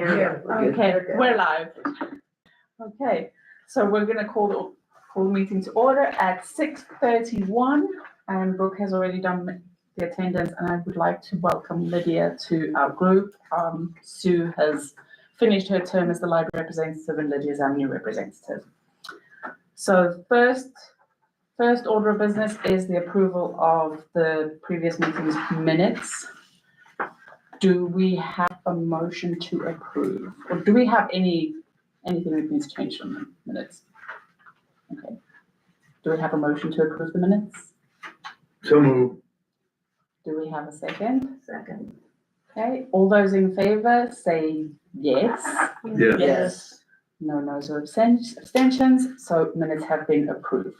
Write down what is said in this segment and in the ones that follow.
Here. Okay, we're live. Okay, so we're gonna call the meeting to order at 6:31, and Brooke has already done the attendance, and I would like to welcome Lydia to our group. Sue has finished her term as the library representative, and Lydia is our new representative. So first order of business is the approval of the previous meeting's minutes. Do we have a motion to approve, or do we have anything that needs to change from the minutes? Okay. Do we have a motion to approve the minutes? So moved. Do we have a second? Second. Okay, all those in favor say yes. Yes. No no's or abstentions, so minutes have been approved.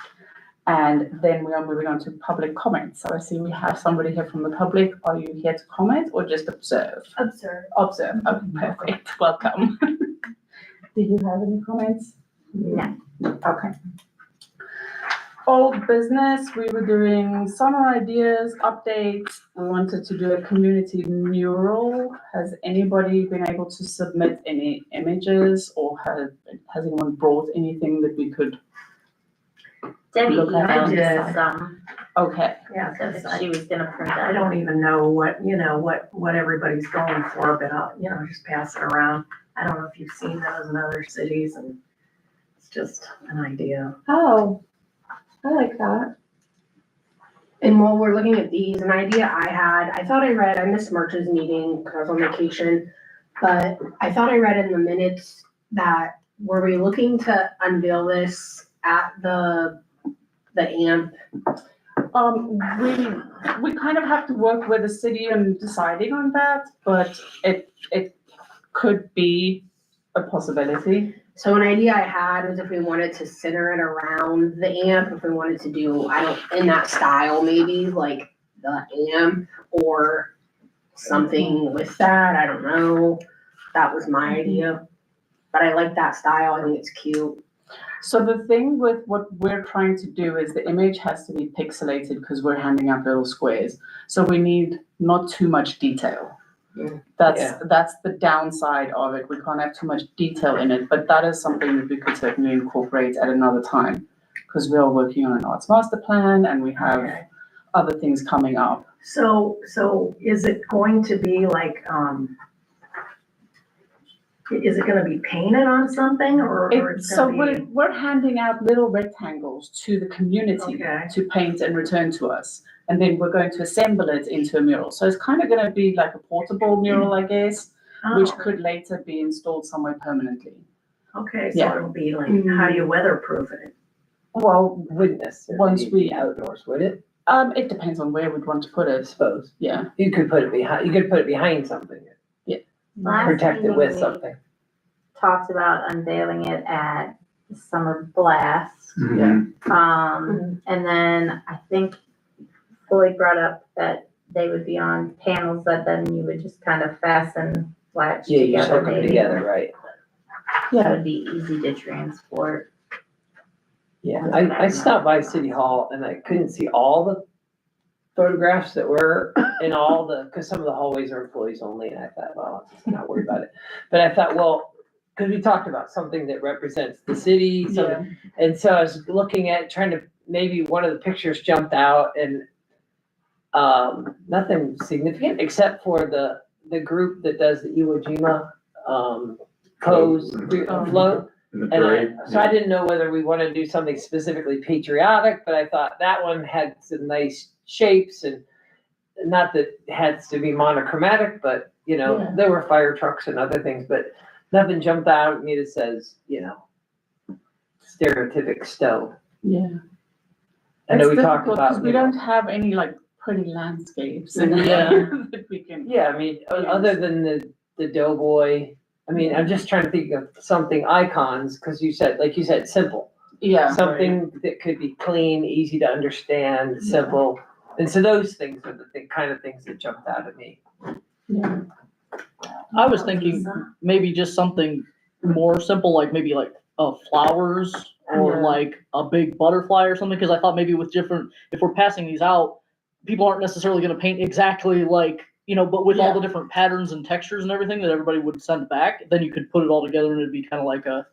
And then we are moving on to public comments. So I see we have somebody here from the public. Are you here to comment or just observe? Observe. Observe. Okay, perfect. Welcome. Do you have any comments? No. Okay. Old business, we were doing summer ideas, updates. We wanted to do a community mural. Has anybody been able to submit any images, or has anyone brought anything that we could? Debbie Look, I emailed did. us some, Okay, Yeah, so because she was gonna print I that. don't even know what everybody's going for, but I'll, just pass it around. I don't know if you've seen those in other cities, and it's just an idea. oh, I like that. And while we're looking at these, an idea I missed March's meeting because I was on vacation, but I thought I read in the minutes that, were we looking to unveil this at the AMP? We kind of have to work with the city on deciding on that, but it could be a possibility. So an idea I had was if we wanted to center it around the AMP, if we wanted to do, in that style, maybe like the AMP or something with that, I don't know. That was my idea. But I like that style, I think it's cute. So the thing with what we're trying to do is the image has to be pixelated because we're handing out little squares. So we need not too much detail. Yeah. That's the downside of it. We can't have too much detail in it, but that is something that we could certainly incorporate at another time because we are working on an arts master plan and we have other things coming up. So is it going to be like, is it gonna be painted on something or it's So gonna be? we're handing out little rectangles to the community Okay. to paint and return to us. And then we're going to assemble it into a mural. So it's kind of going to be like a portable mural, I guess, which Oh, could later be installed somewhere permanently. okay, so Yeah. it'll be like, how do you weatherproof it? Well, Wouldn't necessarily Once we- be outdoors, would it? it depends on where we'd want to put I it. suppose. Yeah. You could put it behind something, Last protect it with meeting, we something. Talked about unveiling it at the Summer Blast. Mhm. And then I think Floyd brought up that they would be on panels that then you would just kind of fasten latch Yeah, you just together hook them maybe. together, right? That would be easy to transport. Yeah, I stopped by City Hall and I couldn't see all the photographs that were in because some of the hallways are employees only, and I thought, well, I'm not worried about it. But I thought, well, because we talked about something that represents the city, so, and so I was looking at, trying to, maybe one of the pictures jumped out and nothing significant except for the group that does the Iwo Jima pose float. In the parade. So I didn't know whether we want to do something specifically patriotic, but I thought that one had some nice shapes, and not that it has to be monochromatic, but there were fire trucks and other things, but nothing jumped out at me that says, stereotypic Stow. Yeah. I know we It's talked difficult about, 'cause we don't have any like pretty landscapes and that we can. yeah, I mean, other than the doughboy, I mean, I'm just trying to think of something icons, because like you said, simple. Yeah. Something that could be clean, easy to understand, simple. And so those things are the kind of things that jumped out at me. Yeah. I was thinking maybe just something more simple, like maybe like flowers or Yeah. like a big butterfly or something. Because I thought maybe with if we're passing these out, people aren't necessarily going to paint exactly like but with all the different patterns and textures and everything that everybody would send back, then you could put it all together and it'd be kind of like a,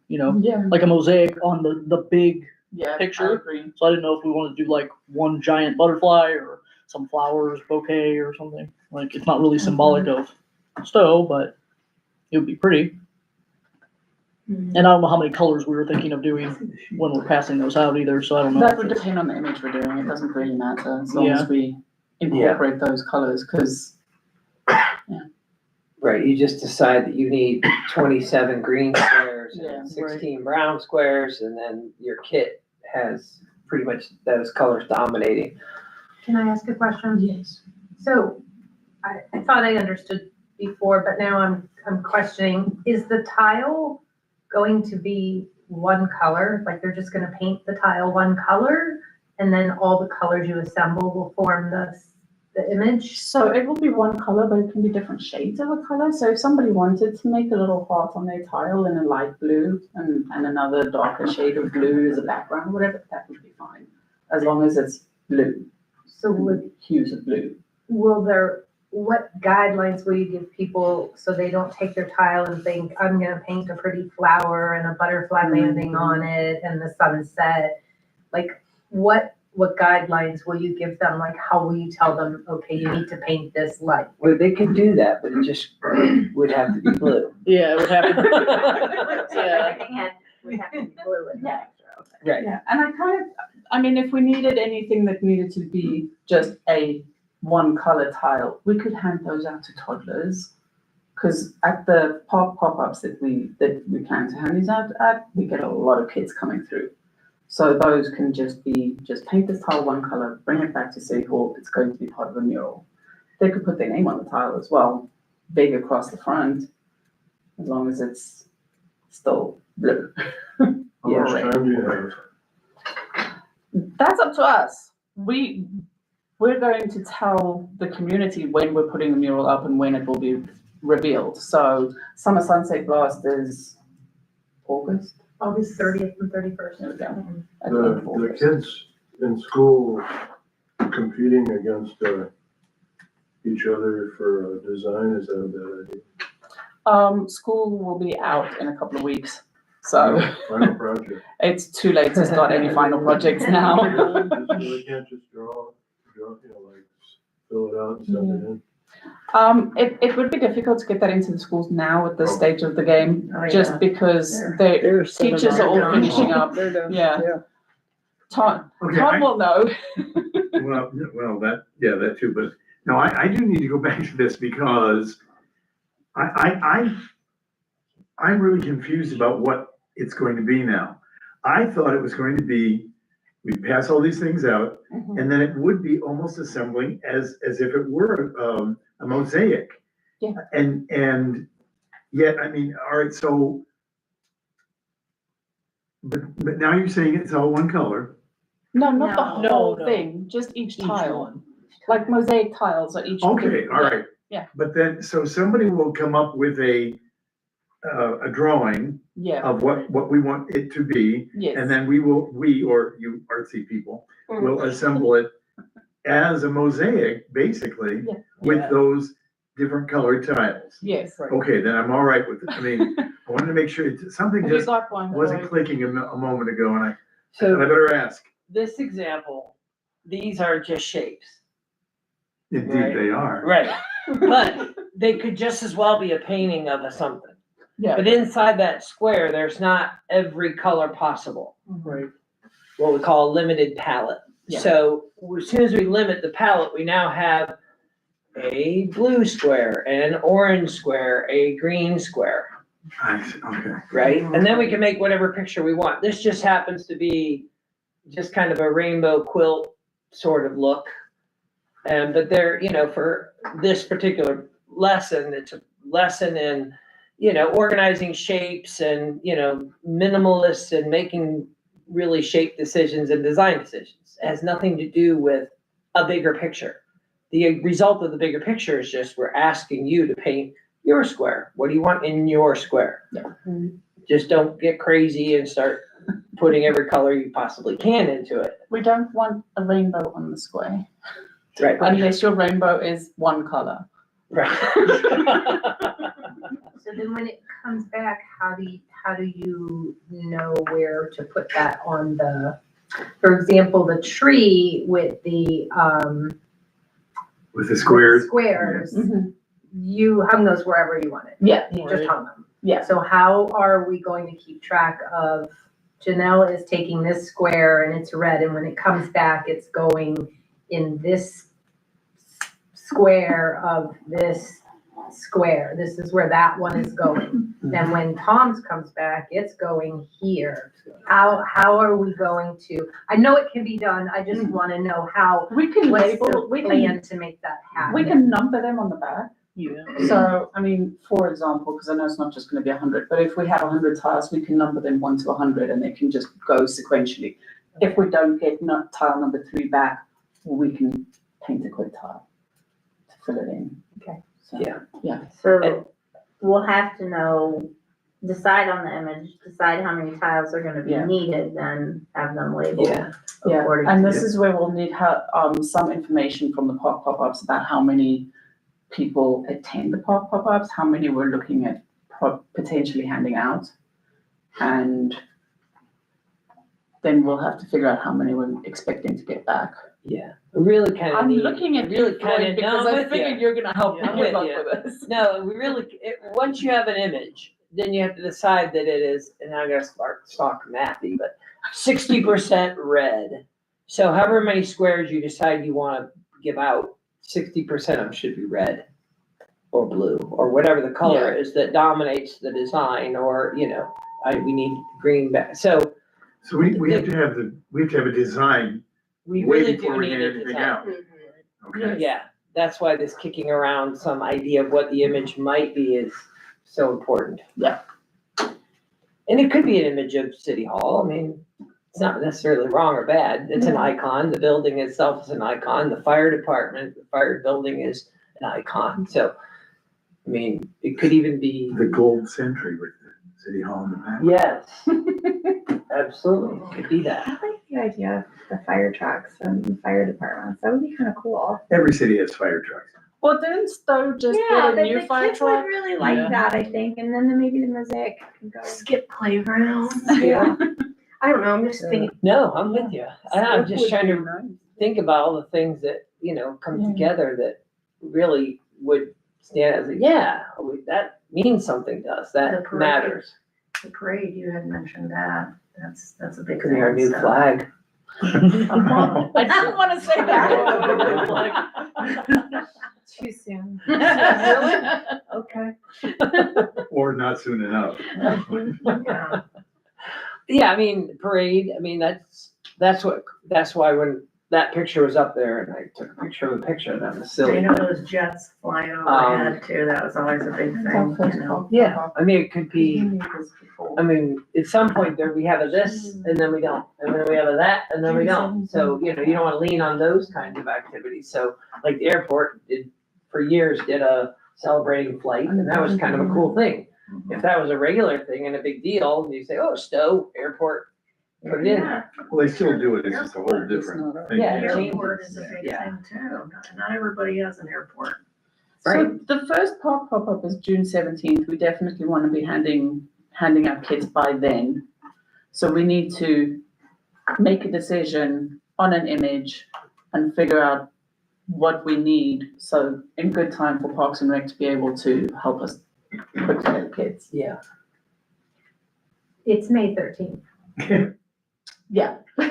Yeah. like a mosaic on the big Yeah. picture. I agree. So I didn't know if we wanted to do like one giant butterfly or some flowers bouquet or something. Like it's not really symbolic of Stow, but it would be pretty. And I don't know how many colors we were thinking of doing when we're passing those out either, so I don't know. That if would it's- depend on the image we're doing. It doesn't really matter as long Yeah. as we incorporate those colors, because Right, you just decide that you need 27 green squares Yeah, and 16 brown squares, and then your kit has pretty much those colors dominating. Can I ask a question? yes. So I thought I understood before, but now I'm questioning, is the tile going to be one color? Like they're just gonna paint the tile one color and then all the colors you assemble will form the image? So it will be one color, but it can be different shades of a color. So if somebody wanted to make a little heart on their tile in a light blue and another darker shade of blue as a background, whatever, that would be fine, as long as it's blue, So hues of blue. what guidelines will you give people so they don't take their tile and think, I'm gonna paint a pretty flower and a butterfly landing on it and the sunset? Like, what guidelines will you give them? Like, how will you tell them, okay, you need to paint this light? Well, they could do that, but it just would have to be blue. Yeah, it would happen. So everything would have to be blue and Yeah. Right. Yeah, and I mean, if we needed anything that needed to be just a one color tile, we could hand those out to toddlers. Because at the pop-ups that we plan to hand these out at, we get a lot of kids coming through. So those can just paint this tile one color, bring it back to City Hall, it's going to be part of a mural. They could put their name on the tile as well, big across the front, as long as it's still blue. How much time do you have? That's up to us. We're going to tell the community when we're putting the mural up and when it will be revealed. So Summer Sunset Blast is August. August 30th and 31st. There we go. At the end of The August. kids in school competing against each other for design, is that a bad idea? School will be out in a couple of weeks, so Final project. it's too late to start any final projects now. They can't just draw, like fill it out and send it in. It would be difficult to get that into the schools now at this Oh. stage of the game, Oh, yeah. just because the teachers are all finishing up. They're done. Yeah. Todd Okay, I- will know. well, that too, but no, I do need to go back to this because I'm really confused about what it's going to be now. I thought it was going to be, we pass all these things out, and then it would be almost assembling as if it were a mosaic. Yeah. And yet, I mean, all right, so, but now you're saying it's all one color. No, not the No. whole No. thing, just each Each tile, one. like mosaic tiles are each. Okay, all right. Yeah. But then, so somebody will come up with a drawing Yeah, of what we want it to be, yes. and then we or you artsy people will assemble it as a mosaic, basically, Yeah. with Yeah. those different colored tiles. Yes. Okay, then I'm all right with it. I mean, I wanted to make sure, something Have you just got one? wasn't Roy? clicking a moment ago, and I So better ask. this example, these are just shapes. Indeed, Right. they are. Right. But they could just as well be a painting of a something. Yeah. But inside that square, there's not every color possible. Right. What we call a limited palette. Yeah. So as soon as we limit the palette, we now have a blue square, an orange square, a green square, I see, okay. right? And then we can make whatever picture we want. This just happens to be just kind of a rainbow quilt sort of look. But they're, for this particular lesson, it's a lesson in, organizing shapes and, minimalists and making really shape decisions and design decisions. It has nothing to do with a bigger picture. The result of the bigger picture is just we're asking you to paint your square. What do you want in your square? Yeah. Just don't get crazy and start putting every color you possibly can into it. We don't want a rainbow on the square. Right. unless your rainbow is one color. Right. So then when it comes back, how do you know where to put that on the, for example, the tree with the, With the squares. Squares, you hung those wherever you wanted. Yeah, You just hung them. yeah. So how are we going to keep track of, Janelle is taking this square and it's red, and when it comes back, it's going in this square of this square. This is where that one is going. Then when Tom's comes back, it's going here. How are we going to, I know it can be done, I just wanna know how, We can what's label, the we plan to make that happen? we can number them on the back. Yeah. So, I mean, for example, because I know it's not just gonna be 100, but if we have 100 tiles, we can number them 1 to 100 and they can just go sequentially. If we don't get tile number 3 back, we can paint a quick tile to fill it in. Okay. So, Yeah. So we'll have to know, decide on the image, decide how many tiles are gonna be Yeah. needed, then have them labeled. Yeah. Yeah, according and to- this is where we'll need some information from the park pop-ups about how many people attend the park pop-ups, how many we're looking at potentially handing out. And then we'll have to figure out how many we're expecting to get back. Yeah. We really kind of I'm need. looking at really you, kind Floyd, of because I figured you're gonna help me I'm with with you. this. No, we really, once you have an image, then you have to decide that it is, and I'm gonna start mathy, but 60% red. So however many squares you decide you wanna give out, 60% of them should be red or blue, or whatever the color is that dominates the design, or, we need green back. So So we have to have a design we way really before do we need hand a anything design. out. Okay. Yeah, that's why this kicking around some idea of what the image might be is so important. Yeah. And it could be an image of City Hall. I mean, it's not necessarily wrong or bad. It's an icon. The building itself is an icon. The fire department, the fire building is an icon. So, I mean, it could even be. The gold century with the City Hall in the back. Yes. Absolutely, it could be that. I like the idea of the fire trucks and the fire departments. That would be kind of cool. Every city has fire trucks. Well, didn't Stow just Yeah, get a new the fire kids would truck? really like Yeah. that, I think, and then maybe the mosaic can go. Skip playgrounds. Yeah. I don't know, I'm just thinking, No, I'm with you. And I'm just trying to Nice. think about all the things that, come Yeah. together that really would stand as that means something to us, The that parade. matters. The parade, you had mentioned that. That's a big Could thing. be our new so. flag. I didn't want to say that. Too soon. Okay. Or not soon enough. Yeah. Yeah, I mean, parade, I mean, that's why when that picture was up there and I took a picture of the picture, that was So silly. you know those jets flying overhead too, that was always a big thing, you know. Yeah, I mean, it could be, I mean, at some point there, we have a this and then we don't, and then we have a that and then we don't. So, you don't wanna lean on those kinds of activities. So like the airport for years did a celebrating flight and that was kind of a cool thing. If that was a regular thing and a big deal, you say, oh, Stow Airport, put it in there. Well, they still do it, it's just a whole different thing. Yeah, Airport is a big Yeah. thing too. Not everybody has an airport. So the first park pop-up is June 17th. We definitely want to be handing out kits by then. So we need to make a decision on an image and figure out what we need. So in good time for Parks and Rec to be able to help us put together kits. Yeah. It's May 13th. Yeah. Yeah,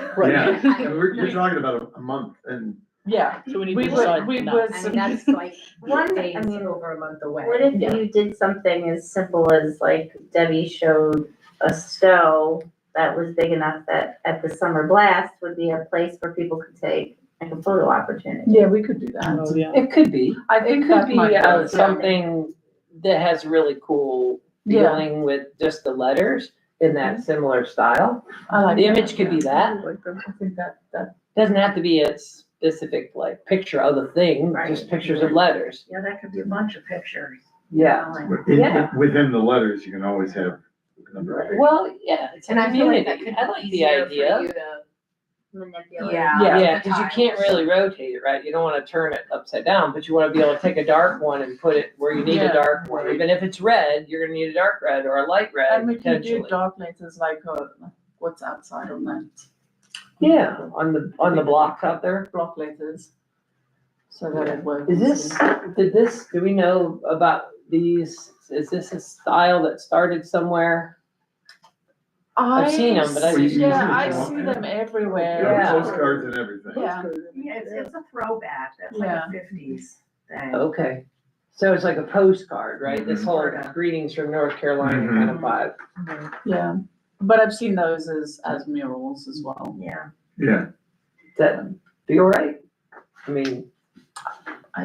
and you're talking about a month and Yeah. So we need We to would, decide we now. would. I mean, that's like One, days I mean, over a month away. what if Yeah. you did something as simple as like Debbie showed a Stow that was big enough that at the summer blast would be a place where people could take like a photo opportunity? Yeah, we could do that. Oh, yeah. It could be. I It think could that be might work. something that has really cool Yeah. feeling with just the letters in that similar style. I like The that, image could be yeah. that. I think that. Doesn't have to be a specific like picture of the thing, Right. just pictures of letters. Yeah, that could be a bunch of pictures. Yeah. within the letters, you can always have a number of. Well, yeah, it's a And I feel like that community. could I be like the easier for idea. you to manipulate. Yeah. Yeah, because you can't really rotate it, right? You don't wanna turn it upside down, but you wanna be able to take a dark one and put it where you need Yeah. a dark one. Even if it's red, you're gonna need a dark red or a light red And we can do potentially. dark letters like what's outside on that Yeah, on the blocks out there. block letters. So that it works. Do we know about these? Is this a style that started somewhere? I've seen them, but I Well, you just. can Yeah, use I it if you see want. them everywhere. Yeah. Postcards and everything. Yeah. Yeah, it's a throwback, that's like Yeah. a fifties thing. Okay, so it's like a postcard, right? This whole Mhm. greetings from North Carolina Mhm. kind of vibe. Yeah, but I've seen those as murals as well. Yeah. Yeah, That be all right? I mean, I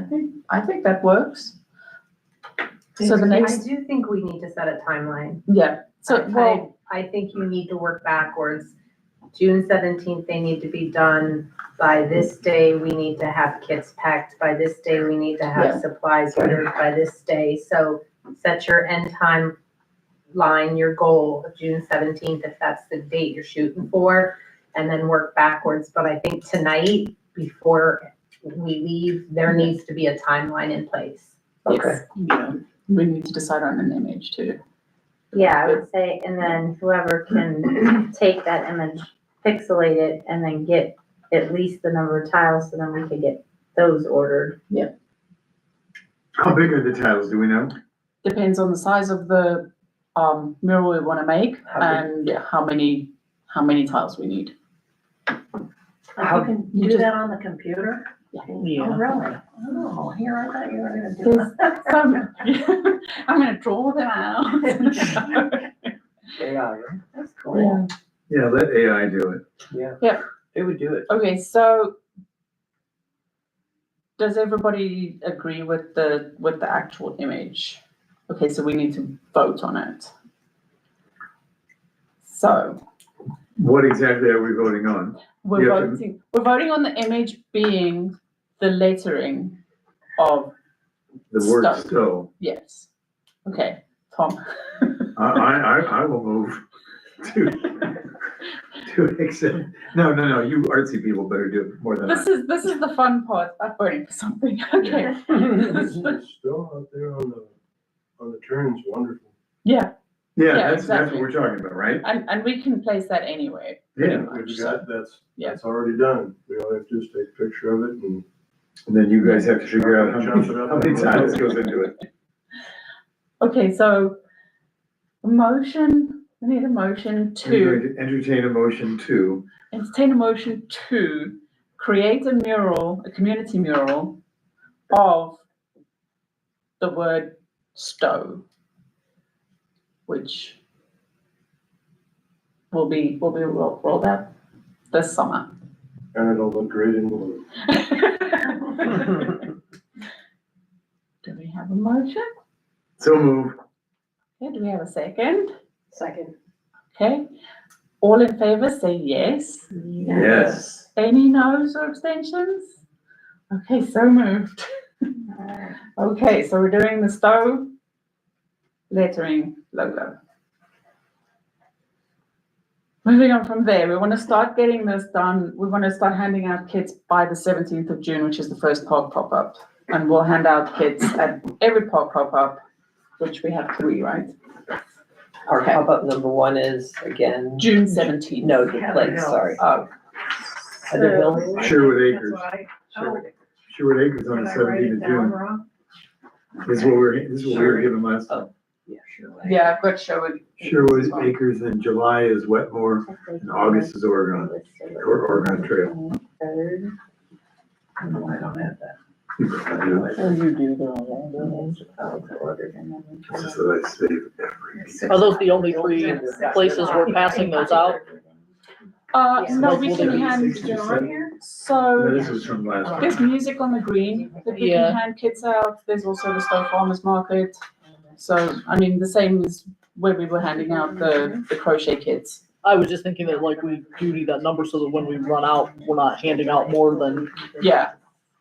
think that works. So the I next, do think we need to set a timeline. yeah, so, well, I think you need to work backwards. June 17th, they need to be done. By this day, we need to have kits packed. By this day, we need to Yeah. have supplies ordered by this day. So set your end time line, your goal of June 17th, if that's the date you're shooting for, and then work backwards. But I think tonight, before we leave, there needs to be a timeline in place. okay. yeah, we need to decide on an image too. Yeah, I would say, and then whoever can take that image, pixelate it, and then get at least the number of tiles, so then we can get those ordered. how big are the tiles, do we know? Depends on the size of the mural we wanna make How big, and how many tiles we need. How- You can you do just- that on the computer? Oh, Yeah. really? Oh, here, I thought you were gonna do that. I'm gonna draw them out. AI, right? That's cool. Yeah, let AI do it. Yeah. It would do it. Okay, so does everybody agree with the actual image? Okay, so we need to vote on it. So What exactly are we voting on? we're You have to- voting on the image being the lettering of, The word Stow. stow. yes. Okay, Tom. I will move to accept, no, you artsy people better do it more than I. This is the fun part of voting for something, okay? Still out there on the turns, wonderful. Yeah, Yeah, Yeah, that's what exactly. we're talking about, right? and we can place that anyway. pretty Yeah, much, We've so- got, that's Yeah. already done. We all have to just take a picture of it and and then you guys have to figure out Chop it up. how many tiles goes into it. Okay, so we need a motion We're to, going to entertain a motion to, entertain a motion to create a mural, a community mural of the word Stow, which will be rolled out this summer. and it'll look great in blue. Do we have a motion? so move. Okay, do we have a second? Second. Okay, all in favor, say yes. Yes. Any no's or abstentions? Okay, so moved. Okay, so we're doing the Stow lettering logo. Moving on from there, we want to start getting this done. We want to start handing out kits by the 17th of June, which is the first park pop-up. And we'll hand out kits at every park pop-up, which we have 3, right? Our Okay. pop-up number 1 is, again, June 17th. no, the Yeah, place, the sorry. Oh, The Hills. Sherwood Acres. That's why. Sherwood Acres on Did the I write it 17th of down June. wrong? This is what we were given last time. Yeah. yeah, I've got Sherwood. Sherwood Acres in July is Wetmore, and August is Oregon, or Oregon Trail. Third. I don't have that. Oh, you do, they're all on Ordered and then. This is what I save every. there. Are those the only 3 places we're passing those out? No, we can hand, 67? so. No, this was from last There's time. music on the green that we Yeah. can hand kids out. There's also the Stow Farmers Market. So, I mean, the same as where we were handing out the crochet kits. I was just thinking that like we do need that number so that when we run out, we're not handing out more than Yeah,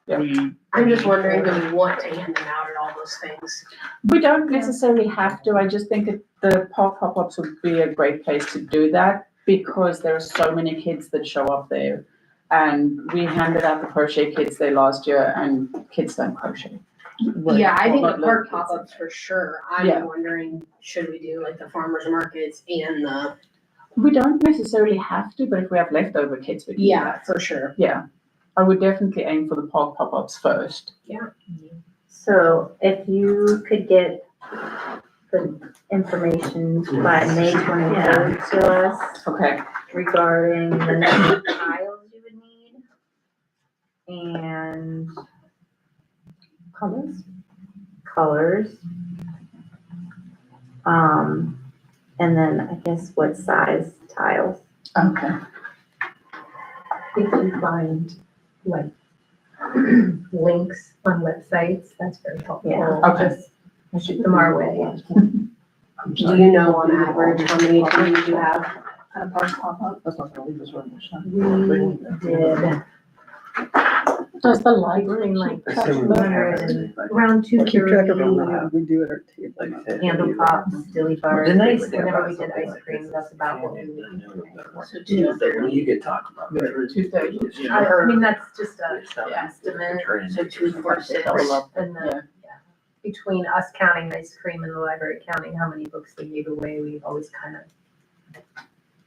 we. I'm just wondering, do we want to hand them out at all those things? we don't necessarily have to. I just think the park pop-ups would be a great place to do that because there are so many kids that show up there. And we handed out the crochet kits there last year and kids don't crochet. Yeah, I think Not the little park kids. pop-ups for sure. Yeah. I'm wondering, should we do like the farmers markets and the, We don't necessarily have to, but if we have leftover kits, we can do yeah, that. for sure. Yeah, I would definitely aim for the park pop-ups first. So if you could get the information by May 23rd to us Okay. regarding the number of tiles you would need and colors. And then I guess what size tiles. Okay. If you find like links on websites, that's very helpful. Yeah. Okay. Just shoot them our way. Do you know on average how many times you have at a park pop-up? That's not gonna leave us very much time. We did Does the library between like Assuming we have 200 and around Keep track of 230 how we do it at table. Like I said, candle pops, dilly bars. The nice thing Whenever about we did something ice like cream, this that's is about what we family would. dynamic. So You 230. you could talk about that. 230. I mean, that's just a It's not Yeah. estimate. So 246. Double up. And then, Yeah. yeah, between us counting ice cream and the library counting how many books they gave away, we always kind of,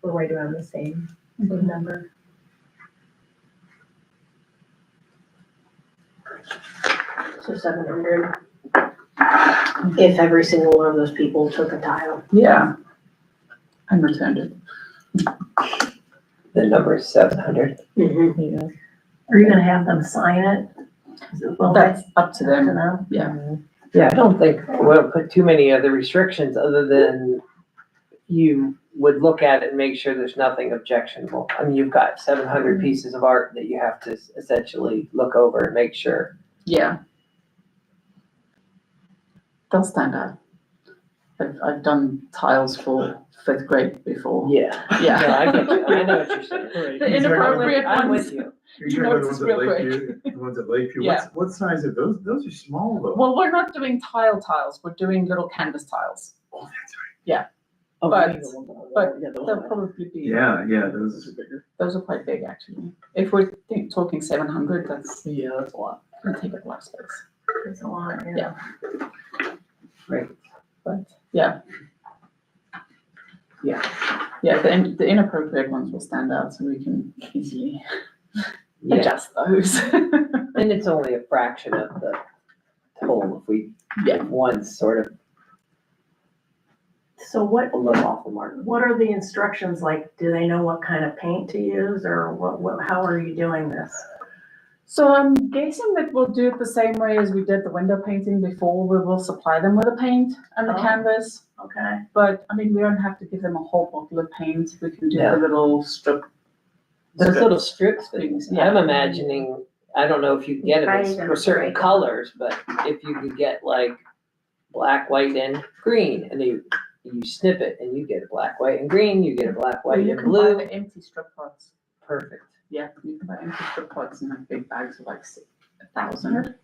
we're right around the same number. So 700. If every single one of those people took a tile. Yeah. And returned it. The number is 700. Mm-hmm. Yeah. Are you gonna have them sign it? Well, That's up to I don't them. know. Yeah. Yeah, I don't think we'll put too many other restrictions other than you would look at it and make sure there's nothing objectionable. I mean, you've got 700 pieces of art that you have to essentially look over and make sure. Yeah. They'll stand out. I've done tiles for 5th grade before. Yeah. Yeah. No, I get you. I know what you're saying. Right. The inappropriate I'm ones. with you. You're You talking about the notice ones at real quick. Lakeview, the ones at Lakeview, Yeah. what size are those? Those are small though. Well, we're not doing tiles, we're doing little canvas tiles. Oh, that's Oh, But- I mean, the ones that are but there. Yeah, those They'll are- probably be, right. Yeah, those those, are bigger. those are quite big actually. If we're talking 700, that's Yeah, that's a lot. gonna take up a lot of space. It's a lot, Yeah. Right. But, yeah. Yeah. Yeah, the inappropriate ones will stand out so we can easily Yeah. adjust those. And it's only a fraction of the total if we Yeah. get one sort of So what, a little off the mark. what are the instructions like? Do they know what kind of paint to use or how are you doing this? So I'm guessing that we'll do it the same way as we did the window painting before. We will supply them with the paint and the Oh. canvas. Okay, But, I mean, we don't have to give them a whole bottle of paint. We can do Yeah. the little strip. Those little strips things, Yeah. I'm imagining, I don't know if you can get them Right, in and for certain break 'em. colors, but if you could get like black, white and green and you snip it and you get a black, white and green, you get a black, white You and can buy blue. the empty strip pots. Perfect. Yeah, you can buy empty strip pots and have big bags of like 1,000.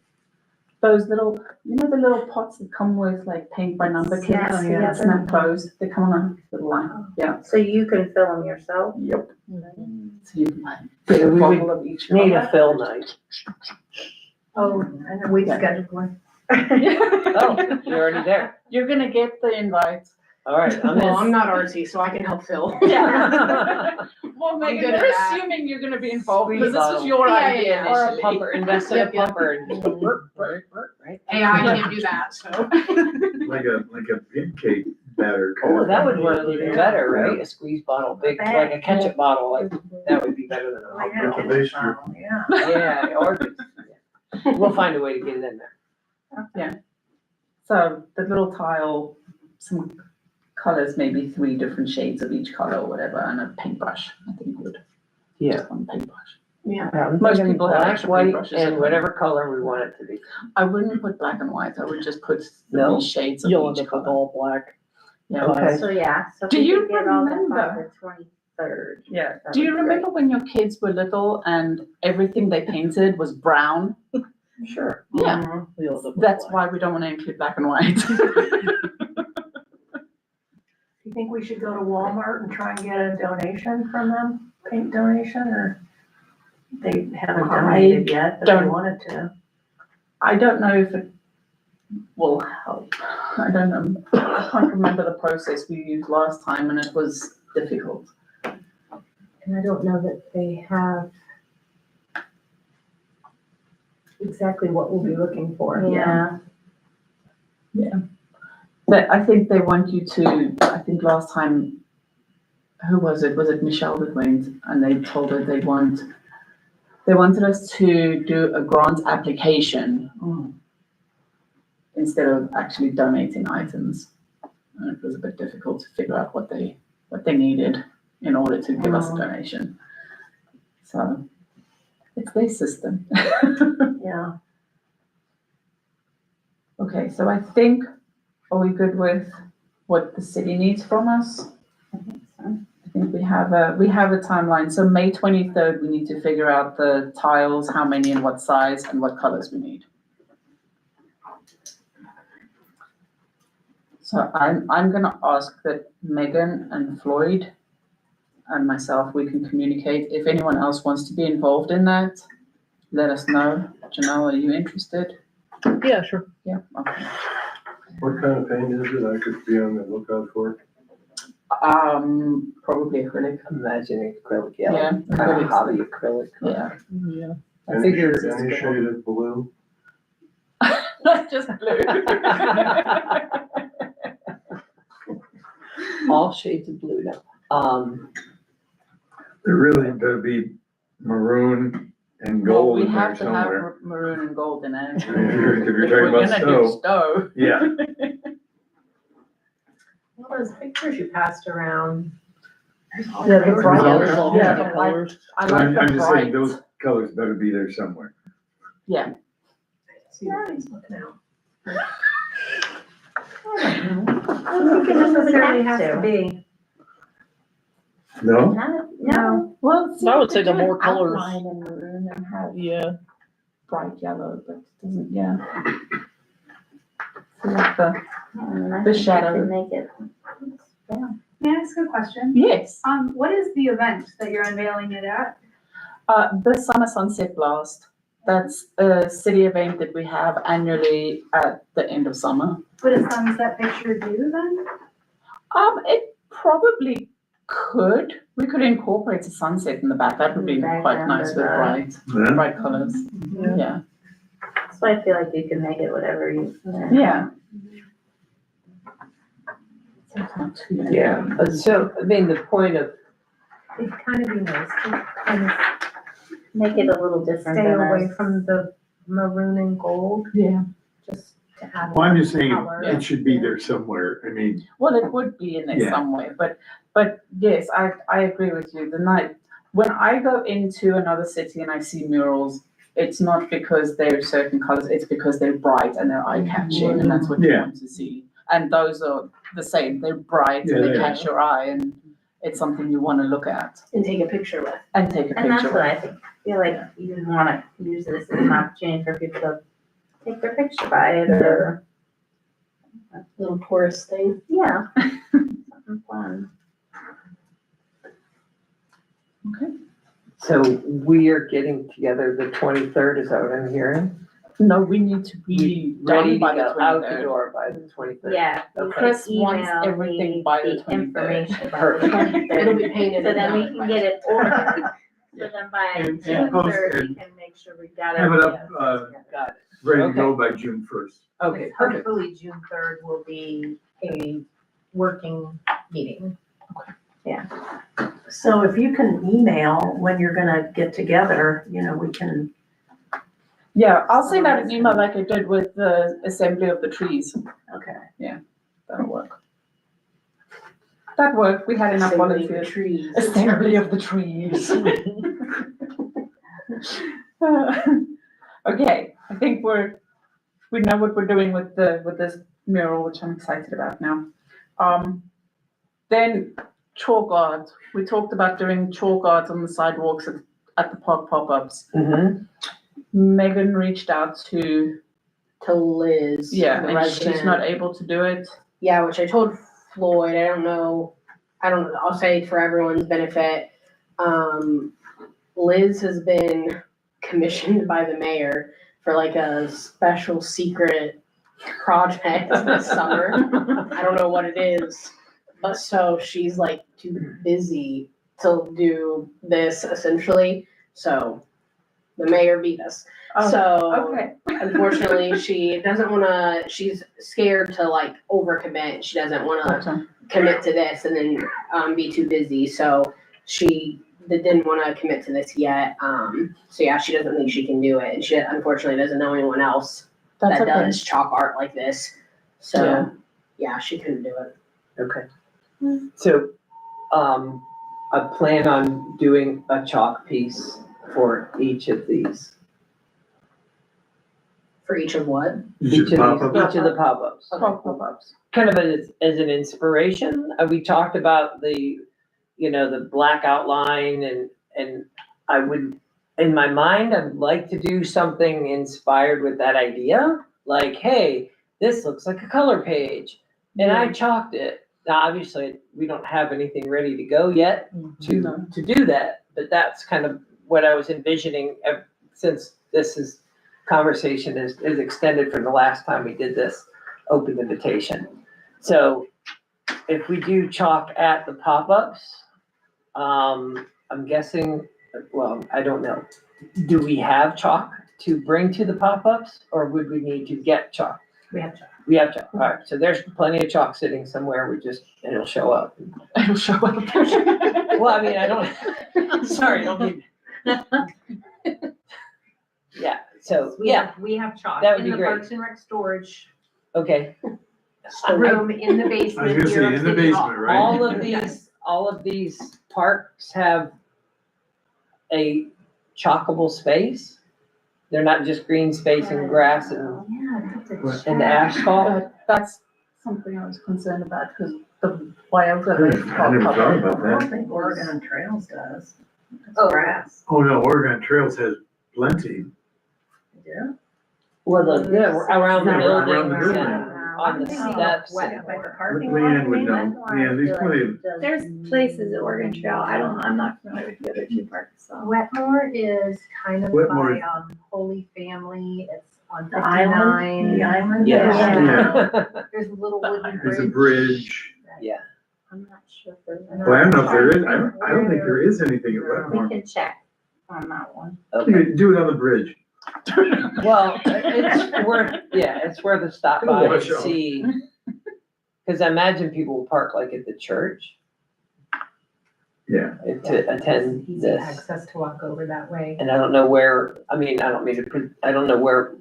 Those little, you know, the little pots that come with like paint by number kits? Snaps together. Snap closed. They come on a little line. Yeah. So you can fill them yourself? Yep. So you can buy Yeah, a we bottle would of each need color. a fill night. oh, I know we've scheduled one. Oh, you're already there. You're gonna get the invite. All right, I'm Well, I'm in. not artsy, so I can help Phil. Yeah. Well, Megan, good at you're that. assuming you're gonna be involved Sweet because this was bottle. your Yeah, idea yeah, Or a initially. pumper, invest in a Yep, yep. pumper and. Right? Hey, I can't do that, so. like a pin cake batter. Oh, that would work even Yeah. better, right? A squeeze bottle, big, like a ketchup bottle, like, that would be better than Oh, a. yeah, Like a base bottle, yeah. Yeah, or, yeah. We'll find a way to get it in there. So the little tile, some colors, maybe 3 different shades of each color or whatever, and a paintbrush, I think would. Yeah. Just one paintbrush. Yeah. I'm Most thinking people have black, extra white, paintbrushes at and home. whatever color we want it to be. I wouldn't put black and white, I would just put 3 No? shades of You'll end each up with color. all black. Yeah. Okay. So, yeah, so if Do we you could get all that by remember? the 23rd. Yeah. That Do you would be great. remember when your kids were little and everything they painted was brown? Sure. Yeah. Mhm. You'll end up with That's black. why we don't want to include black and white. Do you think we should go to Walmart and try and get a donation from them, paint donation, or? They haven't I donated yet, but they don't- wanted to. I don't know if it will help. I don't know. I can't remember the process we used last time and it was difficult. And I don't know that they have exactly what we'll be looking for. Yeah, But I think they want you to, I think last time, who was it? Was it Michelle that went? And they told her they wanted us to do a grant application instead of actually donating items. And it was a bit difficult to figure out what they needed in order to give us a donation. So it's their system. Yeah. Okay, so I think, are we good with what the city needs from us? I think so. I think we have a timeline. So May 23rd, we need to figure out the tiles, how many and what size and what colors we need. So I'm gonna ask that Megan and Floyd and myself, we can communicate. If anyone else wants to be involved in that, let us know. Janelle, are you interested? Yeah, sure. Yeah, okay. What kind of paint is it? I could be on the lookout for. Probably acrylic. Imagine acrylic, Yeah, yeah, kind of acrylic's hobby acrylic. Yeah. Yeah. I Any figure shade- it's Any just shade of blue? Not just blue. all shades of blue now. There really better be maroon and Well, gold we in there have to have somewhere. maroon and gold in it. If you're If talking we're about gonna do Stow, Stow. yeah. All those pictures you passed around. Yeah, the bright Colors, yellows. all Yeah, different I like, colors. I So like I'm the just saying, bright. those colors better be there somewhere. Yeah, See what he's looking out. I don't think it necessarily has to be. No? No, well, see, I would they say the do an more colors- outline in maroon and have Yeah. bright yellow, but it doesn't, yeah. So like the, I The think I shadow. could make it. May I ask a question? yes, What is the event that you're unveiling it at? the Summer Sunset Blast. That's a city event that we have annually at the end of summer. Would a sunset picture do then? It probably could. We could incorporate a sunset in the back. That would be quite Background nice of with the- Yeah. bright colors. Yeah. So I feel like you can make it whatever you. Yeah. So it's not too late. Yeah, so, I mean, the point of, It'd kind of be nice to kind of Make it a little different stay than away ours. from the maroon and gold, Yeah. just to add. Well, I'm just saying, color. it should be there somewhere. I mean, Well, it would be in there Yeah. some way, but yes, I agree with you. When I go into another city and I see murals, it's not because they're certain colors, it's because they're bright and they're eye-catching, and that's what you Yeah. want to see. And those are the same, they're bright and Yeah, they they catch your eye, and it's something you want to look at And take a picture with. and take a And that's picture what of. I think, feel like you wanna use this as an opportunity for people to take their picture by it or, Little tourist thing. yeah. Something fun. so we are getting together the 23rd, is that what I'm hearing? No, we need to be Ready done to by the go out the 23rd. door by the 23rd. Yeah. you Okay. can Chris wants email everything me by the 23rd. information by the Perfect. 23rd. It'll be painted. So then we and can get it ordered. So then by And June post 3rd, we and can make sure we got have it everything. up, Got it, ready to go by June 1st. okay, perfect. Hopefully June 3rd will be a working meeting. So if you can email when you're gonna get together, we can, Yeah, I'll send out an email like I did with the assembly of the trees. okay. That'll work. That worked. We had enough Assembly of the volunteers. trees. Assembly of the trees. Okay, I think we know what we're doing with this mural, which I'm excited about now. Then chalk art. We talked about doing chalk art on the sidewalks at the park pop-ups. Mm-hmm. Megan reached out to, To Liz. yeah, the and she's resident. not able to do it. Yeah, which I told Floyd, I don't know, I'll say for everyone's benefit. Liz has been commissioned by the mayor for like a special secret project this summer. I don't know what it is, but so she's like too busy to do this essentially. So the mayor beat us. Oh, So Okay. unfortunately, she doesn't wanna, she's scared to like overcommit. She doesn't wanna Gotcha. commit to this and then be too busy. So she didn't wanna commit to this yet. So yeah, she doesn't think she can do it. And she unfortunately doesn't know anyone else That's that okay. does chalk art like this. So Yeah. yeah, she couldn't do it. Okay. So, I plan on doing a chalk piece for each of these. For each of what? Each of Pop-up. these, each of the pop-ups. Pop-ups. Kind of as an inspiration. We talked about the, the black outline and I would, in my mind, I'd like to do something inspired with that idea. Like, hey, this looks like a color page. And I chalked it. Now, obviously, we don't have anything ready to go yet to do that, but that's kind of what I was envisioning since this conversation is extended from the last time we did this open invitation. So if we do chalk at the pop-ups, I'm guessing, well, I don't know. Do we have chalk to bring to the pop-ups or would we need to get chalk? We have chalk. We have chalk, all right, so there's plenty of chalk sitting somewhere, it'll show up. It'll show up. Well, I mean, I don't, sorry, I don't mean. Yeah, so, yeah, We have chalk That would in be the great. Parks and Rec storage okay. room in the I was basement gonna here say, at in the City Hall. basement, right? All of these parks have a chalkable space. They're not just green space and grass and asphalt. That's something I was concerned about because the biota. I never thought about I that. don't think Oregon Trails does. It's Oh. grass. Oh, no, Oregon Trails has plenty. Yeah. Well, around the Around the buildings building. and on the steps. By the parking lot, Leanne you would mean? know. Yeah, there's plenty of, There's places at Oregon Trail, I'm not familiar with the other two parks, so. Wetmore is kind of Wetmore. by, Holy Family, it's on The island, 59. the island. Yes. Yeah. There's a little wooden there's a bridge. bridge. I'm not sure if there's. Well, I don't know if there is, I don't think there is anything at We Wetmore. can check on that one. You Okay. could do it on the bridge. Well, it's worth a stop by and Watch out. see. Cause I imagine people will park like at the church Yeah. to attend Easy this. access to walk over that way. And I don't know where, I don't know where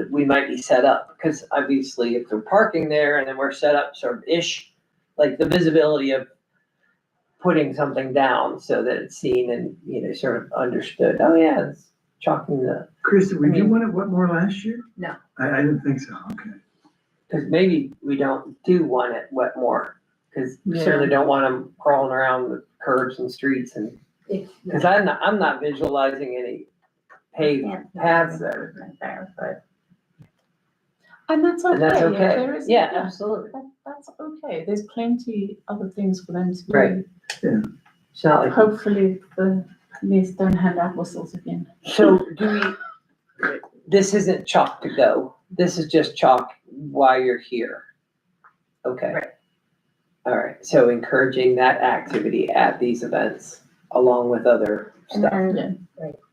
we might be set up, because obviously if they're parking there and then we're set up sort of ish, like the visibility of putting something down so that it's seen and, sort of understood, oh yeah, it's chalking Chris, did we I do mean- one at Wetmore last year? No. I didn't think so, okay. because maybe we don't do one at Wetmore, because we Yeah. certainly don't want them crawling around the curbs and streets and, because I'm not visualizing any paved paths there. There, but And that's okay. And that's if okay. there is- Yeah, absolutely. That's okay. There's plenty other things for them to do. Right. It's not like, Hopefully the police don't hand out whistles again. so this isn't chalk to go. This is just chalk while you're here. Okay. Right. All right. So encouraging that activity at these events along with other And stuff. then,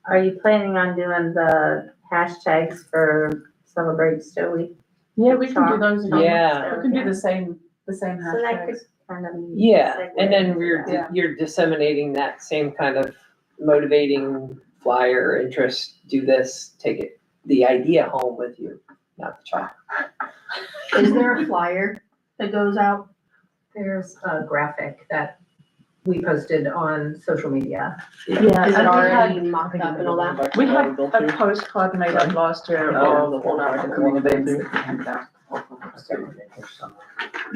are you planning on doing the hashtags for Celebrate Stow Week? Yeah, we can do those again. Yeah. We can do the same So that could hashtags. kind of. Yeah. segue And then into that. you're disseminating that same kind of motivating flyer interest, do this, take it, the idea home with you, not the chalk. Is there a flyer that goes out? There's a graphic that we posted on social media. Yeah, Is it and we already had, mocked up and all that? we had a postcard made up last year of all our upcoming events that we handed out. You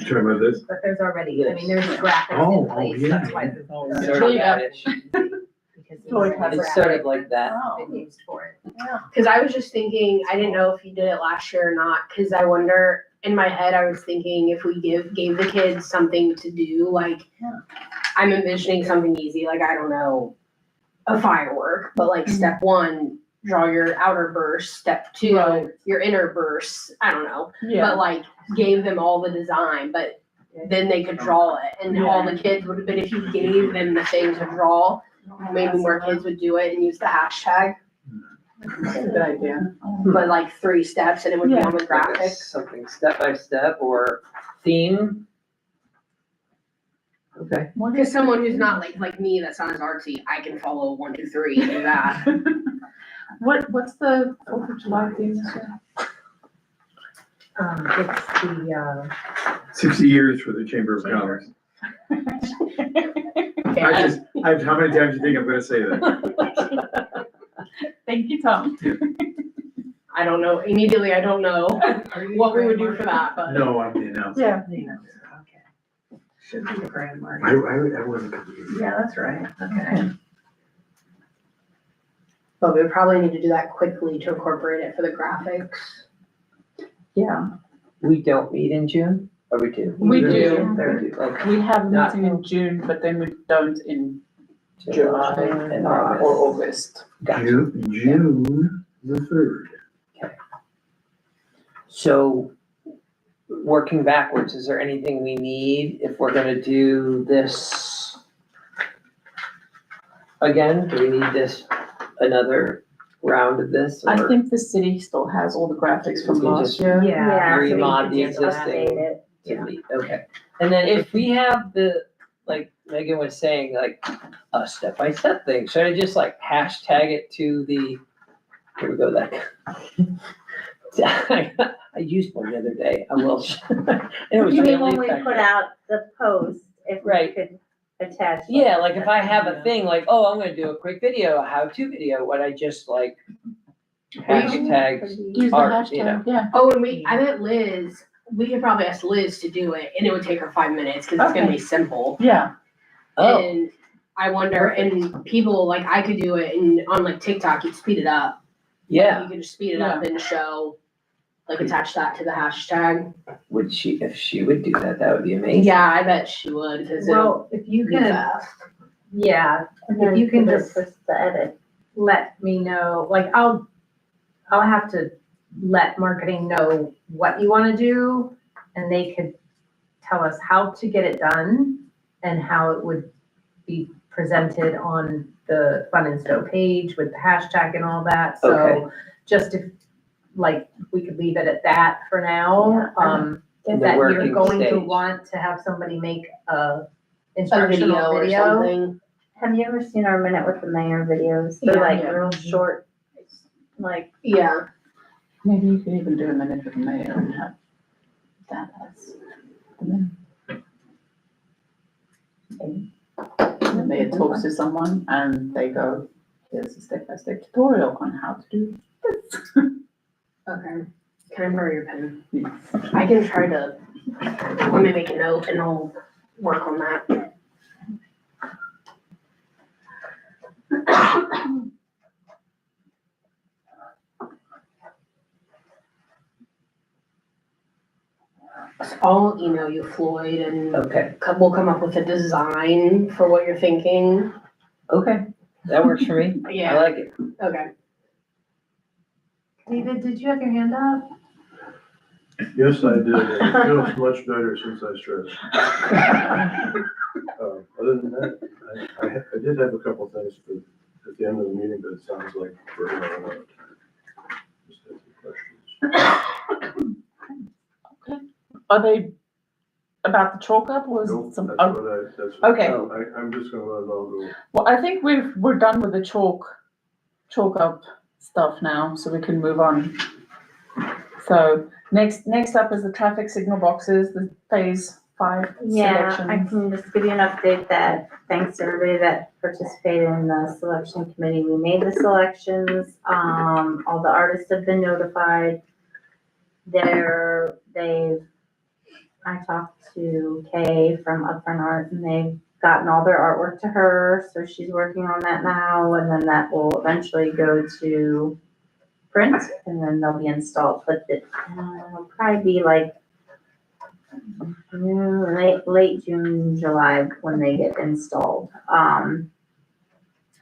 talking about this? But there's already, there's graphics Oh, in place, yeah. that's why. the- Sort of Yeah. that-ish. Because Lloyd it's has It's sort of like that. been used for it. Cause I was just thinking, I didn't know if you did it last year or not, cause I wonder, in my head, I was thinking if we gave the kids something to do, like, I'm envisioning something easy, like, I don't know, a firework, but like step one, draw your outer burst, step two, Right. your inner bursts, I don't know. Yeah, But like gave them all the design, but then they could draw it and all the kids would, but if you gave them the thing to draw, maybe more kids would do it and use the hashtag, that's a good idea. but like 3 steps and it would be on the Like graphic. something step by step or theme. Okay. Because someone who's not like me, that's not as artsy, I can follow 1, 2, 3 and do that. What's the 4th of July theme this year? It's the, 60 years for the Chamber of Commerce. How many times do you think I'm gonna say that? Thank you, Tom. I don't know, immediately I don't know what we would do for that, but. No, I'm the announcer. Yeah. Okay. Should be the grand I market. wasn't. confused. Yeah, that's right, okay. But we would probably need to do that quickly to incorporate it for the graphics. Yeah, We don't meet in June, or we do? we Yeah. do. We do, okay. We have a Not- meeting in June, but then we don't in July And or August. Gotcha. June the 3rd. So, working backwards, is there anything we need if we're gonna do this again? Do we need another round of this? I or think the city still has all the graphics from We last just- year. yeah. so we Remod could the just existing. update it. to meet? Okay. And then if we have like Megan was saying, like a step-by-step thing, should I just like hashtag it to the, here we go, that. I used one the other day, I will. And it was You mean really when we effective. put out the post, if we Right. could attach. Yeah, like if I have a thing like, oh, I'm gonna do a quick video, a how-to video, would I just like hashtag Use the art, you know? hashtag, yeah. Oh, and I bet Liz, we could probably ask Liz to do it and it would take her 5 minutes because it's gonna Okay. be simple. Yeah, Oh, And I wonder, and people, like I could do it and on like TikTok, you'd speed it up. yeah, You could just speed it up and show, like attach that to the hashtag. would she, if she would do that, that would be amazing. Yeah, I bet she would, cause it'll Well, if you be can, fast. yeah, And then if you can put it just for the edit. let me know, like, I'll have to let marketing know what you wanna do, and they could tell us how to get it done and how it would be presented on the Fun and Stow page with the hashtag and all that, Okay. so just if, like, we could leave it at that for now, In the that you're working going to stage. want to have somebody make a A instructional video or video. something. Have you ever seen our Minute with the Mayor videos? They're Yeah. like Yeah. real short, like, Yeah. maybe you could even do a minute with the mayor and have that as the minute. The mayor talks to someone and they go, here's a step-by-step tutorial on how to do this. Okay. Can I borrow your pen? I can try to, let me make a note and I'll work on that. So I'll email you, Floyd, and Okay, we'll come up with a design for what you're thinking. okay, that works for me. I Yeah, like it. okay. David, did you have your hand up? Yes, I did. It feels much better since I stretched. Other than that, I did have a couple of things at the end of the meeting, but it sounds like we're running out of time. Just have some questions. Are they about the chalk up or is Nope, it some? that's Oh, what okay. I'm just gonna let it all go. well, I think we're done with the chalk up stuff now, so we can move on. So next up is the traffic signal boxes, the phase 5 yeah, I selections. can just give you an update that thanks to everybody that participated in the selection committee. We made the selections. All the artists have been notified. I talked to Kay from Upfront Art and they've gotten all their artwork to her, so she's working on that now, and then that will eventually go to print, and then they'll be installed, but it'll probably be like late June, July when they get installed.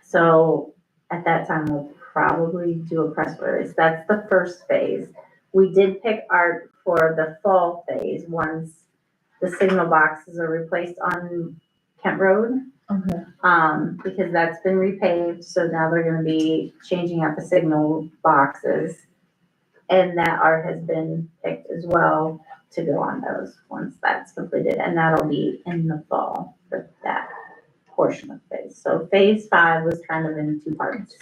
So at that time, we'll probably do a press release. That's the first phase. We did pick art for the fall phase once the signal boxes are replaced on Kent Road. Okay. Because that's been repaved, so now they're gonna be changing out the signal boxes. And that art has been picked as well to go on those, once that's completed, and that'll be in the fall for that portion of phase. So phase 5 was kind of in 2 parts.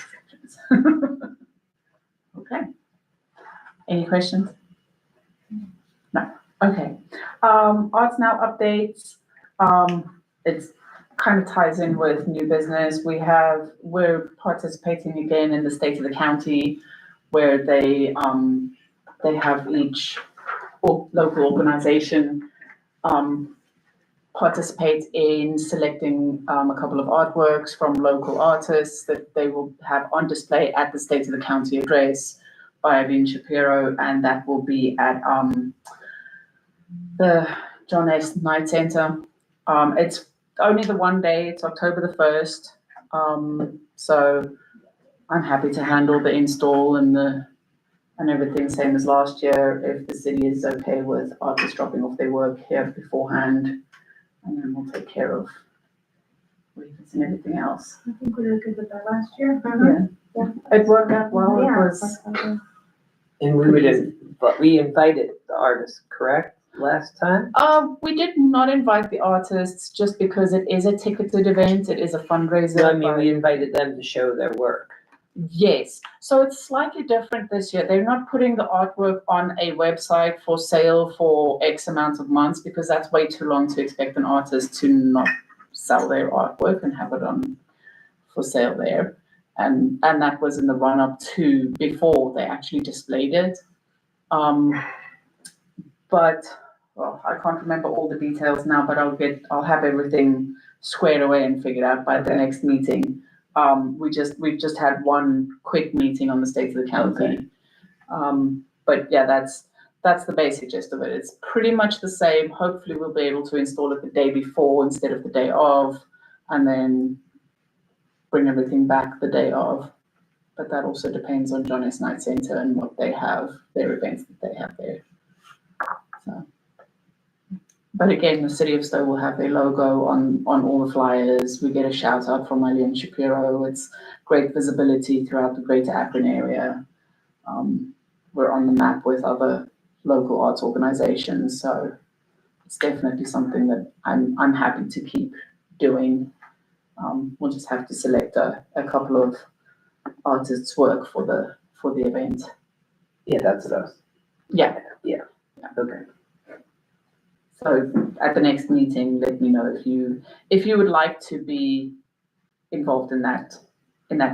Okay. Any questions? No. Okay. Arts Now updates. It's kind of ties in with new business. We're participating again in the State of the County, where they have each local organization participate in selecting a couple of artworks from local artists that they will have on display at the State of the County address by Irene Shapiro, and that will be at the John S. Knight Center. It's only the one day, it's October the 1st. So I'm happy to handle the install and everything, same as last year, if the city is okay with artists dropping off their work here beforehand. And then we'll take care of waivers and everything else. I think we were good with that last year. Yeah. It worked out well. It Yeah. was, And we invited the artists, correct, last time? we did not invite the artists just because it is a ticketed event. It is a fundraiser. No, I mean, but- we invited them to show their work. Yes, so it's slightly different this year. They're not putting the artwork on a website for sale for X amount of months, because that's way too long to expect an artist to not sell their artwork and have it on for sale there. And that was in the run up to before they actually displayed it. But, well, I can't remember all the details now, but I'll have everything squared away and figured out by the next meeting. We've just had one quick meeting on the State of the County. But yeah, that's the basic gist of it. It's pretty much the same. Hopefully we'll be able to install it the day before instead of the day of, and then bring everything back the day of. But that also depends on John S. Knight Center and what they have, their events that they have there. So. But again, the city of Stow will have their logo on all the flyers. We get a shout out from Eileen Shapiro. It's great visibility throughout the greater Akron area. We're on the map with other local arts organizations, so it's definitely something that I'm happy to keep doing. We'll just have to select a couple of artists' work for the event. Yeah, that's us. Yeah. Okay. So at the next meeting, let me know if you would like to be involved in that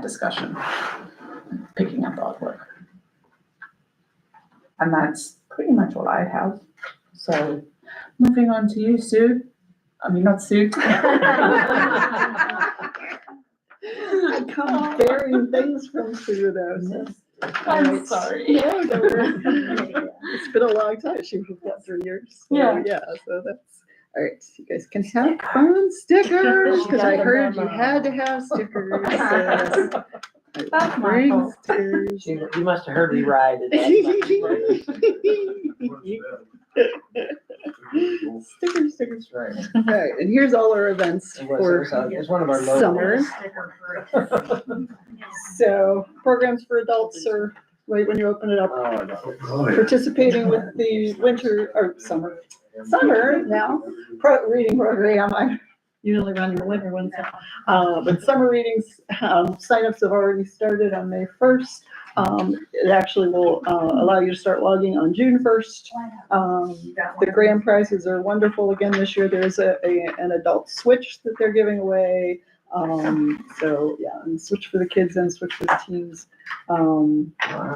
discussion, picking up artwork. And that's pretty much all I have. So moving on to you, Sue. I mean, not Sue. I come bearing things from Sue though. I'm sorry. No, don't worry. It's been a long time. She was got 3 years. So, Yeah. So that's all right. You guys can have fun stickers because I got the heard you memo. had to have stickers. That's my Bring fault. stickers. You must have heard me ride it. Stickers. Right. All right, and here's all our events for It's one of our logos. summer. So programs for adults are right when you open it up. Oh, no. Oh, yeah. Participating with the winter or summer now reading program. I'm usually running the winter ones, but summer readings signups have already started on May 1st. It actually will allow you to start logging on June 1st. The grand prizes are wonderful again this year. There's an adult switch that they're giving away. So yeah, and switch for the kids and switch for the teens. So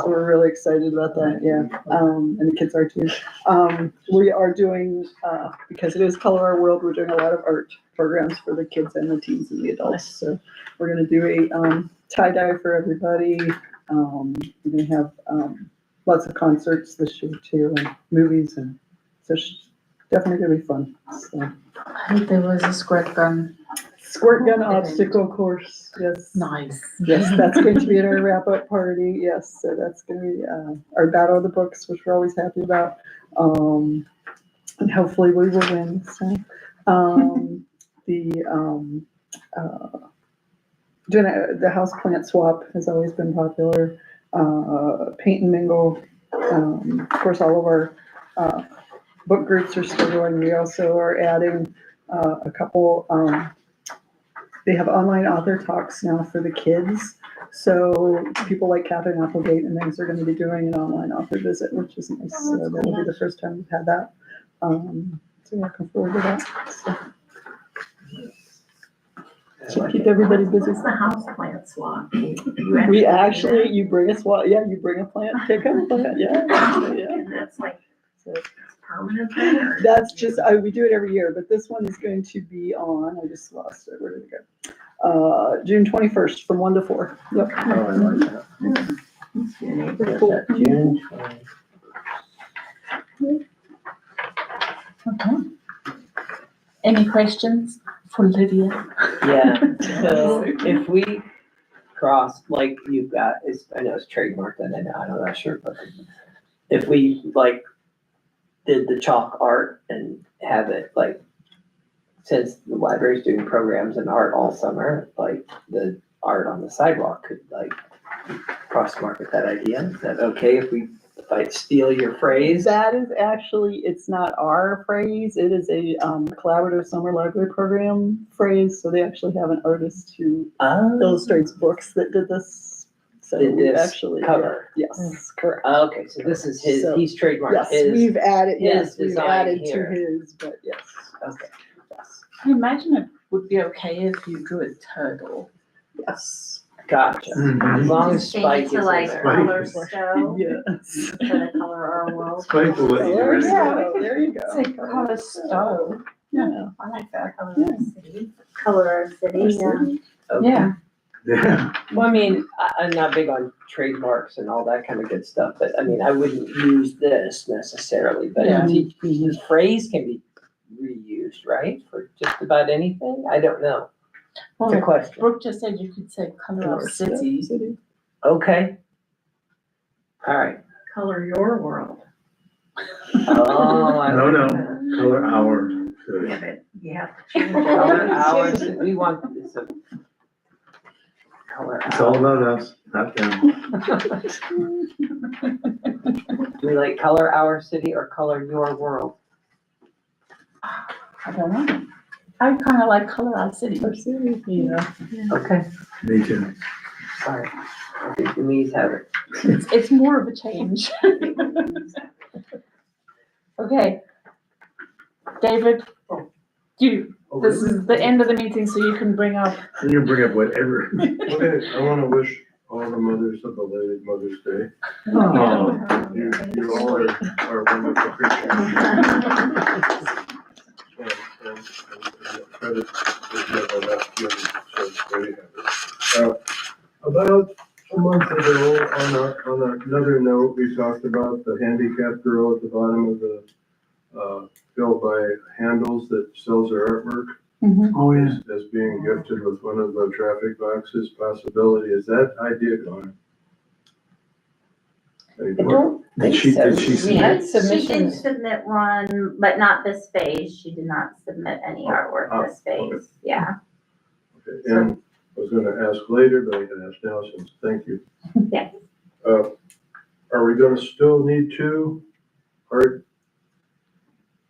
we're really excited about that, yeah. And the kids are too. We are doing, because it is Color Our World, we're doing a lot of art programs for the kids and the teens and the adults. So we're gonna do a tie-dye for everybody. We're gonna have lots of concerts this year too, and movies, and so it's definitely gonna be fun. So. I heard there was a squirt gun. Squirt gun obstacle course, yes. Nice. Yes, that's going to be at our wrap-up party, yes, so that's gonna be, our battle of the books, which we're always happy about. And hopefully we will win, so. Doing the house plant swap has always been popular. Paint and mingle, of course, all of our, book groups are still going. We also are adding, a couple, they have online author talks now for the kids. So people like Catherine Applegate and things are gonna be doing an online author visit, which is nice. So that'll be the first time we've had that. So looking forward to that. So keep everybody busy. What's the house plant swap? We actually, you bring a swap, yeah, you bring a plant, pick up a plant, yeah. And that's like, it's permanent thing, or? That's just, we do it every year, but this one is going to be on, I just lost it, where did it go? June 21st from 1 to 4. Yep. Oh, I like that. June 20. Okay. Any questions for Lydia? Yeah, so if we cross, like you've got, I know it's trademarked, and I'm not sure, but if we like did the chalk art and have it like, since the library's doing programs and art all summer, like the art on the sidewalk could like cross-market that idea. Is that okay if I steal your phrase? That is actually, it's not our phrase, it is a collaborative summer library program phrase, so they actually have an artist who illustrates books that did this. So Did we've this actually, cover? yes, correct. Okay, so this is his, So, he's trademarked Yes, his. we've added, his yes, we've design added here. to his, but yes. Okay, yes, I imagine it would be okay if you drew a turtle. Yes. gotcha. Mhm. As long as Just change Spike it is to in like there. color Stow Yes. for the color our world. Spike will let you do Color, anything. yeah, there you go. Say color Stow. Yeah. I like that. Color our city. Color our city, yeah. Okay. Yeah. Yeah, Well, I mean, I'm not big on trademarks and all that kind of good stuff, but I mean, I wouldn't use this necessarily, but Yeah. the phrase can be reused, right? For just about anything? I don't know. It's a Well, question. Brooke just said you could say color our city. Okay. All right. Color your world. Oh, I no, like no, that. color our. Yeah, but you have to change Color it. ours, we want this. Color It's all ours. about us, not them. Do we like color our city or color your world? I don't know. I kind of like color our city. Yeah. Okay, Me too. sorry. I think the knees have it. It's more of a change. Okay. David, this is the end of the meeting, so you can bring up. You can bring up whatever. Okay, I wanna wish all the mothers a belated Mother's Day. Oh, You all are wonderful creatures. And credit is never left you, so there you have it. About a month ago, on another note, we talked about the handicapped girl at the bottom of the, bill by Handles that sells her artwork oh, yeah. as being gifted with one of the traffic boxes possibility. Is that idea gone? I don't think Did so. she We had She did submissions. submit one, but not this phase. She did not submit any artwork this phase, yeah. Okay, and I was gonna ask later, but I can ask now since, thank you. Yes. Are we gonna still need two art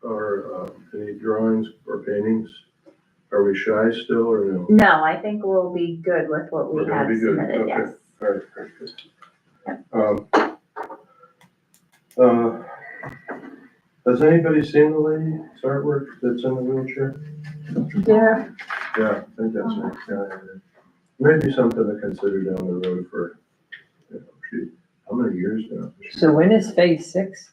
or any drawings or paintings? Are we shy still or no? No, I think we'll be good with what we We're gonna have be good, submitted, okay. yes. All right, very good. Has anybody seen the lady's artwork that's in the wheelchair? Yeah. Yeah, I think that's it. Yeah. Maybe something to consider down the road for, how many years now? So when is phase 6?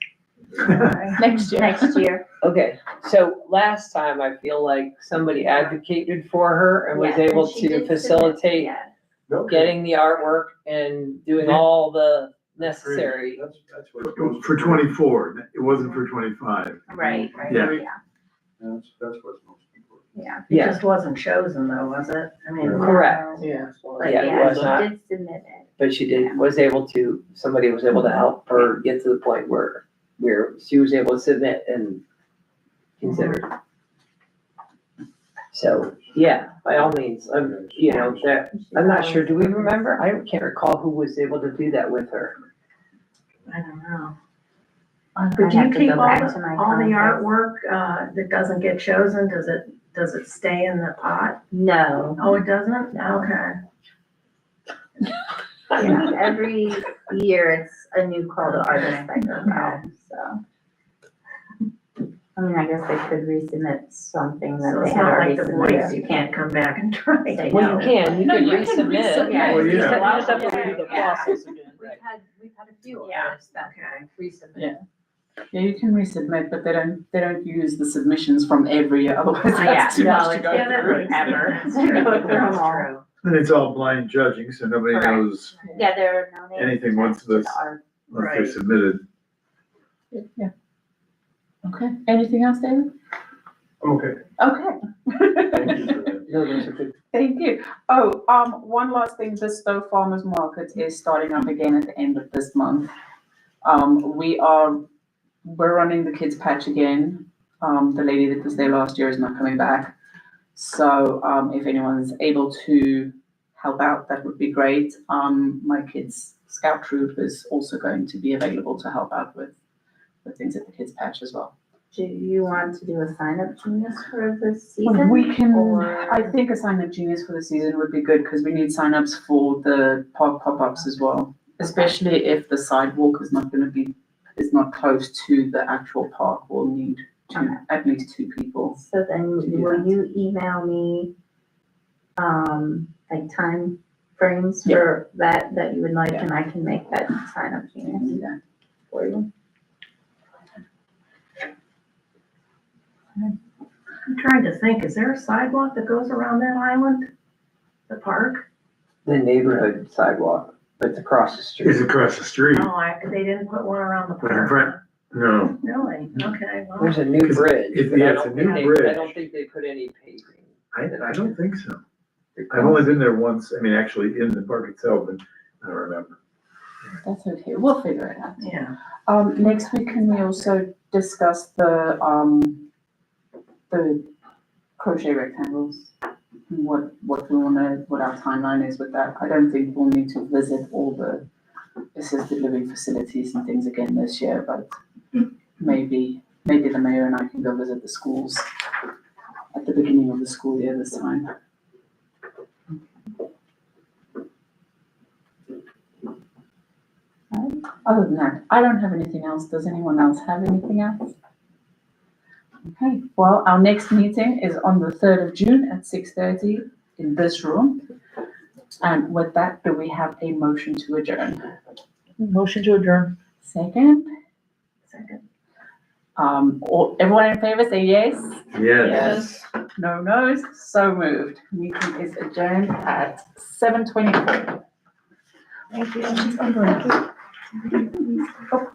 Next year. Next year. Okay, so last time I feel like somebody advocated for her and was Yes, and able she to did submit, facilitate yes. Okay. getting the artwork and doing all the necessary. That's what goes. For 24, it wasn't for 25. Right, Yeah. yeah. That's what's most important. Yeah. It Yeah, just wasn't chosen though, was it? I mean. correct. Yeah. But Yeah, it yeah, was she not. did submit it. But she did, was able to, somebody was able to help her get to the point where she was able to submit and consider. So, yeah, by all means, you know, that, I'm not sure, do we remember? I can't recall who was able to do that with her. I don't know. I'd But do you have to keep go all back to the, my all the contacts. artwork, that doesn't get chosen? Does it stay in the pot? No. Oh, it doesn't? No. Okay. Yeah, every year it's a new call to artists that goes out, so. I mean, I guess they could resubmit something that So they it's had not already like the voice, submitted. you can't come back and try. Say Well, no. you can No, you can resubmit. resubmit. Yeah, Well, you yeah. can You just have to resubmit. redo the process again. We've had a few Yeah. artists that Okay. resubmit. Yeah. Yeah, you can resubmit, but they don't use the submissions from every year, otherwise Yeah, that's too no, much to it's go Yeah, that through. makes Ever. sense. That's true. Go through them That's all. true. And it's all blind judging, so nobody Correct. knows Yeah, there are no names. anything once attached to this- the art. once they're Right. submitted. Yeah. Okay, anything else, David? I'm okay. Okay. Thank you for that. No, those are good. Thank you. Oh, one last thing, the Stow Farmers Market is starting up again at the end of this month. We're running the kids patch again. The lady that was there last year is not coming back. So, if anyone's able to help out, that would be great. My kids' scout troop is also going to be available to help out with things at the kids patch as well. Do you want to do a sign up genius for this season? We can, or- I think a sign up genius for the season would be good because we need sign-ups for the park pop-ups as well. Especially if the sidewalk is not close to the actual park, we'll need at least 2 people. So then to do will that. you email me, like time frames Yeah. for that you would like, Yeah. and I can make that sign up genius Yeah. for you? I'm trying to think, is there a sidewalk that goes around that island? The park? The neighborhood sidewalk, but it's across the street. Is across the street, No, they didn't put one around the but in park. front, no. Really? Okay, well. There's a new 'Cause bridge. it's- but yeah, I it's a don't new think they- bridge. I don't think they put any paving. I don't think so. I've only been there once, I mean, actually in the park itself, and I don't remember. That's okay, we'll figure it out. Yeah. Next week, can we also discuss the crochet rectangles? What our timeline is with that? I don't think we'll need to visit all the assisted living facilities and things again this year, but maybe the mayor and I can go visit the schools at the beginning of the school year this time. Other than that, I don't have anything else. Does anyone else have anything else? Okay, well, our next meeting is on the 3rd of June at 6:30 in this room. And with that, do we have a motion to adjourn? Motion to adjourn. Second? Second. Everyone in favor say yes? Yes. No no's? So moved. Meeting is adjourned at 7:24. Thank you. She's going to- Oh,